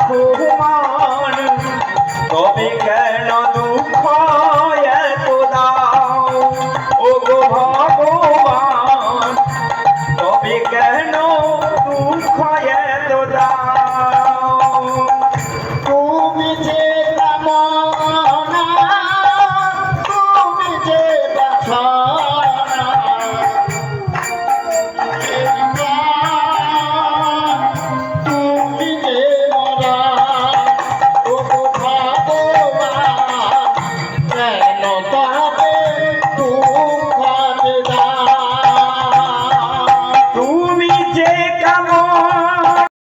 রহমান, তবে কেন দুঃখ এত দাও ও গো ভগবান, তবে কেন দুঃখ এত দাও। তুমি যে কামনা, তুমি যে বাসনা, তুমি যে মরা, ও গো ভগবান, কেন তবে দুঃখ দাও। তুমি যে কেমন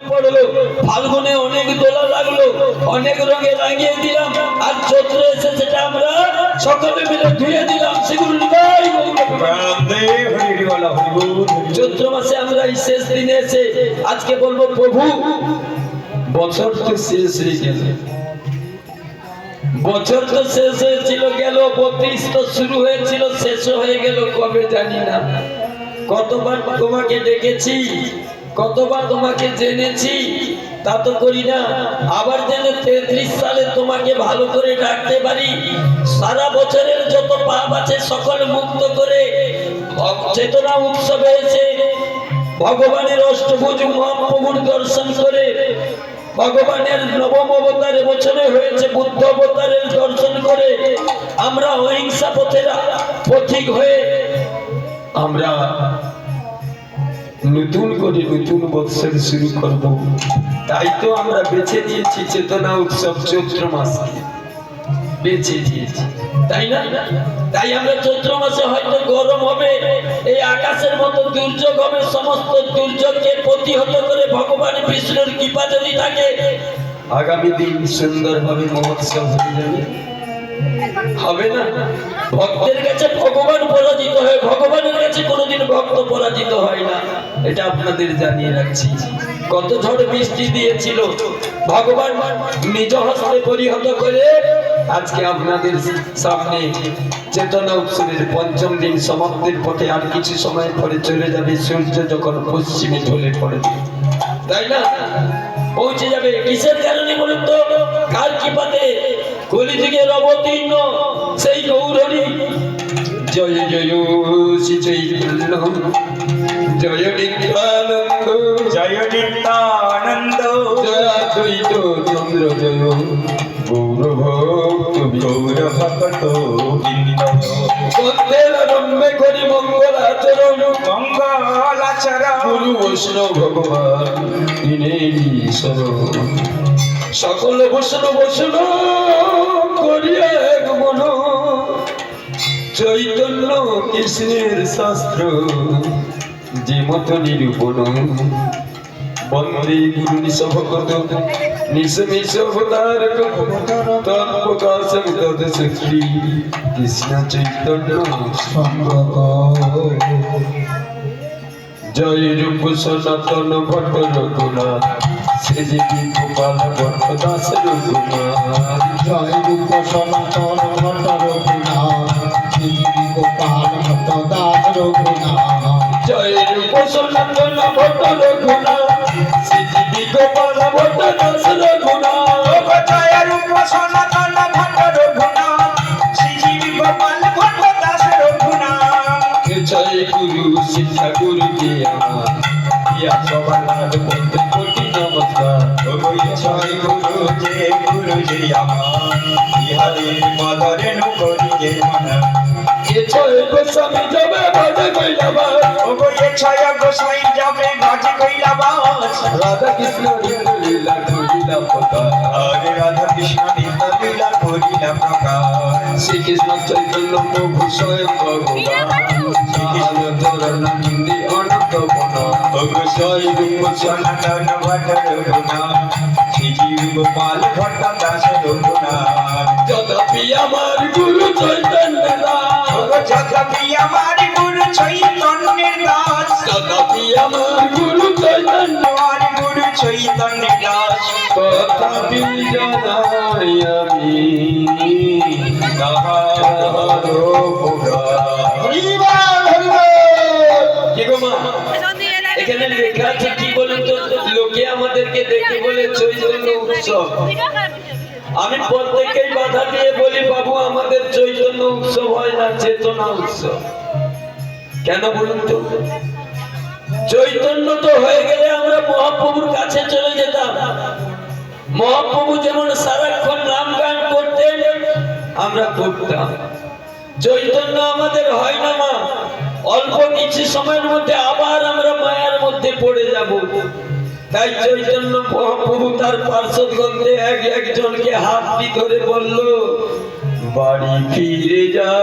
পড়লো, ফাল্গুনে অনেক দোলা লাগলো, অনেক রঙে রাঙিয়ে দিলাম, আর চৈত্রে এসে সেটা আমরা সকলে মিলে ধুয়ে দিলাম। সেগুলো চৈত্র মাসে আমরা এই শেষ দিনে এসে আজকে বলবো প্রভু বছর তো শেষ হয়ে গেল, বছর তো শেষ হয়েছিল গেল, 32 তো শুরু হয়েছিল শেষ হয়ে গেল কবে জানি না। কতবার তোমাকে ডেকেছি, কতবার তোমাকে জেনেছি, তা তো করি না। আবার যেন 33 সালে তোমাকে ভালো করে ডাকতে পারি, সারা বছরের যত পাপ আছে সকল মুক্ত করে চেতনা উৎসবে এসে ভগবানের অষ্টভুজ মহাপ্রভুর দর্শন করে, ভগবানের নবম অবতারে বছরে হয়েছে বুদ্ধ অবতারের দর্শন করে আমরা অহিংসা পথের পথিক হয়ে আমরা নতুন করে নতুন বৎসর শুরু করব। তাই তো আমরা বেছে দিয়েছি চেতনা উৎসব চৈত্র মাসকে বেছে দিয়েছি, তাই না? তাই আমরা চৈত্র মাসে হয়তো গরম হবে, এই আকাশের মতো দুর্যোগ হবে, সমস্ত দুর্যোগকে প্রতিহত করে ভগবান বিষ্ণুর কৃপা যদি থাকে আগামী দিন সুন্দরভাবে মহোৎসব হয়ে যাবে, হবে না? ভক্তের কাছে ভগবান পরাজিত হয়, ভগবানের কাছে কোনোদিন ভক্ত পরাজিত হয় না, এটা আপনাদের জানিয়ে রাখছি। কত ঝড় বৃষ্টি দিয়েছিল, ভগবান নিজ হস্তে পরিহত করে আজকে আপনাদের সামনে চেতনা উৎসবের পঞ্চম দিন সমাপ্তির পথে। আর কিছু সময় পরে চলে যাবে, সূর্য যখন পশ্চিমে ঢলে পড়বে, তাই না? পৌঁছে যাবে। কিসের কারণে বলুন তো? কার কৃপাতে? কলিযুগের অবতীর্ণ সেই গৌরী। জয় জয় শ্রী চৈতন্য, জয় নিত্যানন্দ, জয় নিত্যানন্দ, জয় দ্বৈত চন্দ্র, জয় গৌর ভক্ত গৌর ভক্ত বৃন্দ, বন্দের রম্যে করি মঙ্গল আচরণ, মঙ্গল আচরণ, গুরু বৈষ্ণব ভগবান তিনেরই শরণ। সকল বৈষ্ণব বৈষ্ণব করিয়া এক মন, চৈতন্য কৃষ্ণের শাস্ত্র যে মত নিরূপণ। বন্দে গুরু নিঃভগত নিঃ মিষ অবতার তৎপ্রকাশং তৎশক্তি কৃষ্ণ চৈতন্য সঙ্গত। জয় রূপ সনাতন ভট্ট রঘুনাথ, শ্রীজীবী গোপাল ভট্ট দাস রঘুনাথ। জয় রূপ সনাতন ভট্ট রঘুনাথ, শ্রীজীবী গোপাল ভট্ট দাস রঘুনাথ। জয় রূপ সনাতন ভট্ট রঘুনাথ, শ্রীজীবী গোপাল ভট্ট দাস রঘুনাথ। জয় রূপ সনাতন ভট্ট রঘুনাথ, শ্রীজীবী গোপাল ভট্ট দাস রঘুনাথ। জয় গুরু শিক্ষা গুরু কে আমার, ইয়া সবার বলতে কোটি নমস্কার। জয় গুরু যে আমার, ইহাদের মদরে নকরি যে মনা। এ ছয় গোস্বামী যাবে বাজে কইলাবাস, ওগো এ ছয় গোসাই যাবে বাজে কইলাবাস। রাধা কৃষ্ণ লীলা করিলা প্রকাশ, হরে রাধা কৃষ্ণ লীলা করিলা প্রকাশ। শ্রীকৃষ্ণ চৈতন্য প্রভু স্বয়ং ভগবান, নন্দী অনন্ত বন। ওগো জয় রূপ সনাতন ভট্ট রঘুনাথ, শ্রীজীব গোপাল ভট্ট দাস রঘুনাথ। যথাপি আমার গুরু চৈতন্য দাস, ওগো যথাপি আমার গুরু চৈতন্যের দাস, যথাপি আমার গুরু চৈতন্য, আমার গুরু চৈতন্যের দাস। তথাপি জানাই আমি তাহার উপকার। কি গো মা, এখানে লেখা আছে কি বলুন তো? লোকে লোকে আমাদেরকে দেখে বলে চৈতন্য উৎসব। আমি প্রত্যেককেই বাধা দিয়ে বলি, বাবু আমাদের চৈতন্য উৎসব হয় না, চেতনা উৎসব। কেন বলুন তো? চৈতন্য তো হয়ে গেলে আমরা মহাপ্রভুর কাছে চলে যেতাম। মহাপ্রভু যেমন সারাক্ষণ নাম গান করতেন, আমরা করতাম। চৈতন্য আমাদের হয় না মা, অল্প কিছু সময়ের মধ্যে আবার আমরা মায়ার মধ্যে পড়ে যাব। তাই চৈতন্য মহাপ্রভু তার পার্শ্বদগণকে একজনকে হাত ধরে বলল, বাড়ি ফিরে যা।